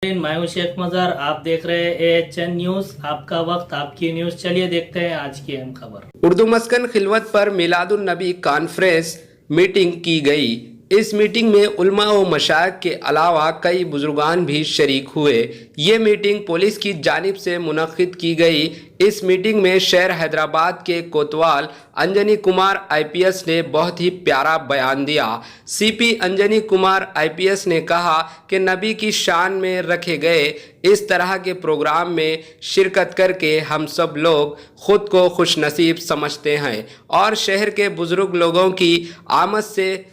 मैं हूं शेख मजार। आप देख रहे हैं AHN न्यूज। आपका वक्त, आपकी न्यूज। चलिए देखते हैं आज की अहम खबर। उर्दू मस्कन खिलवत पर मिलादुन नबी कॉन्फ्रेंस मीटिंग की गई। इस मीटिंग में उलमा व मशाइख के अलावा कई बुजुर्गान भी शरीक हुए। ये मीटिंग पुलिस की जानिब से मुनक्किद की गई। इस मीटिंग में शहर हैदराबाद के कोतवाल अंजनी कुमार IPS ने बहुत ही प्यारा बयान दिया। CP अंजनी कुमार IPS ने कहा कि नबी की शान में रखे गए इस तरह के प्रोग्राम में शिरकत करके हम सब लोग खुद को खुशनसीब समझते हैं और शहर के बुजुर्ग लोगों की आमद से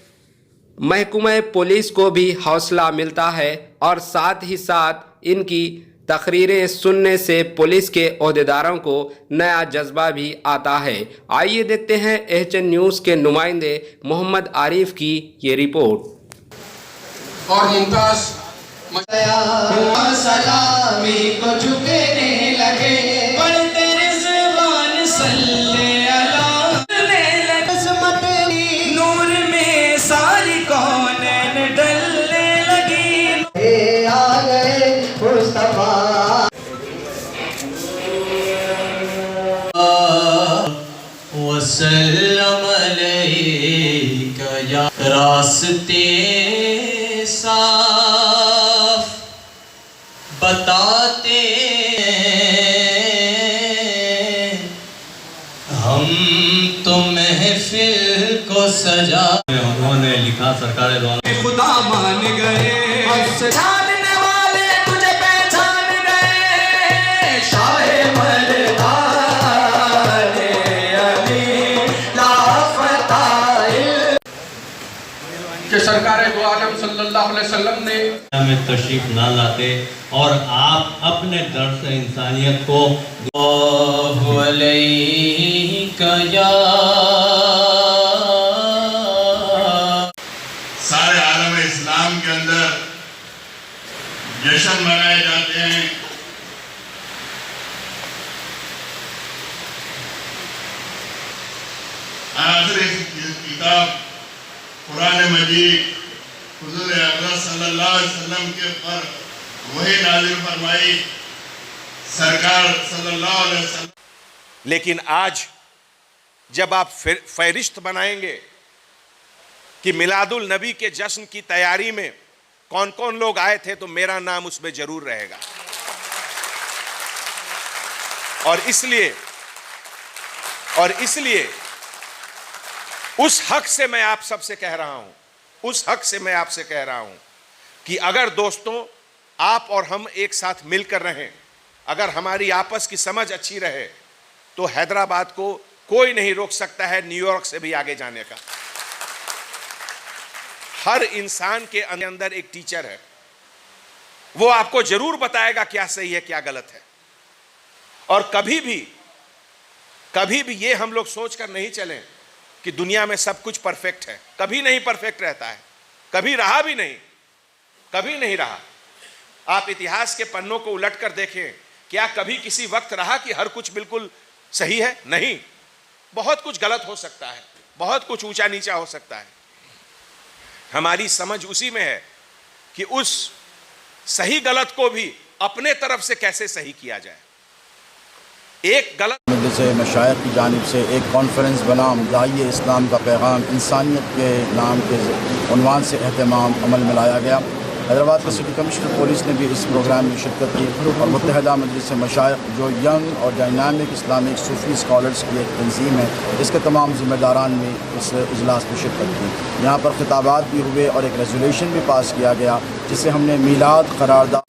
महकमा पुलिस को भी हौसला मिलता है और साथ ही साथ इनकी तकरीरें सुनने से पुलिस के ओहदेदारों को नया जज्बा भी आता है। आइए देखते हैं AHN न्यूज़ के नुमाइंदे मोहम्मद आरिफ की ये रिपोर्ट। और मुमताज सलामी को झुकने लगे, पढ़ते रिज़वान सल्ले अला किस्मत नूर में सारी कौनैन डलने लगी। आ गए मुस्तफा वसल्लम अलैका या रास्ते साफ बताते हम तो महफिल को सजा। उन्होंने लिखा सरकार द्वारा खुदा मान गए, जानने वाले तुझे पहचान गए। शाहे मर्दाने अली लाफताइल के सरकार दो आलम सल्लल्लाहु अलैहि वसल्लम ने में तशरीफ ना लाते और आप अपने दर्स इंसानियत को सारे आलम इस्लाम के अंदर जश्न मनाए जाते हैं। आखिर किताब कुरान मजीद हुज़ूर अक़रम सल्लल्लाहु अलैहि वसल्लम के पर वही नाज़िल फरमाई सरकार सल्लल्लाहु अलैहि वसल्लम। लेकिन आज जब आप फहरिस्त बनाएंगे कि मिलादुल नबी के जश्न की तैयारी में कौन कौन लोग आए थे तो मेरा नाम उसमें जरूर रहेगा। और इसलिए उस हक से मैं आप सबसे कह रहा हूं, कि अगर दोस्तों आप और हम एक साथ मिलकर रहें, अगर हमारी आपस की समझ अच्छी रहे तो हैदराबाद को कोई नहीं रोक सकता है न्यूयॉर्क से भी आगे जाने का। हर इंसान के अंदर एक टीचर है, वो आपको जरूर बताएगा क्या सही है क्या गलत है। और कभी भी ये हम लोग सोचकर नहीं चलें कि दुनिया में सब कुछ परफेक्ट है। कभी नहीं परफेक्ट रहता है, कभी रहा भी नहीं, कभी नहीं रहा। आप इतिहास के पन्नों को उलट कर देखें, क्या कभी किसी वक्त रहा कि हर कुछ बिल्कुल सही है? नहीं, बहुत कुछ गलत हो सकता है, बहुत कुछ ऊंचा नीचा हो सकता है। हमारी समझ उसी में है कि उस सही गलत को भी अपने तरफ से कैसे सही किया जाए। एक गलत से मशाइख की जानिब से एक कॉन्फ्रेंस बना, दाइए इस्लाम का पैगाम इंसानियत के नाम के उन्वान से एहतमाम अमल में लाया गया। हैदराबाद का सिटी कमिश्नर पुलिस ने भी इस प्रोग्राम में शिरकत की और मुत्तहिदा मजलिस मशाइख जो यंग और डायनामिक इस्लामिक सूफी स्कॉलर्स की एक तंजीम है, इसके तमाम ज़िम्मेदारान ने इस इजलास में शिरकत की। यहाँ पर खिताबात भी हुए और एक रेजोल्यूशन भी पास किया गया जिसे हमने मीलाद करारदाद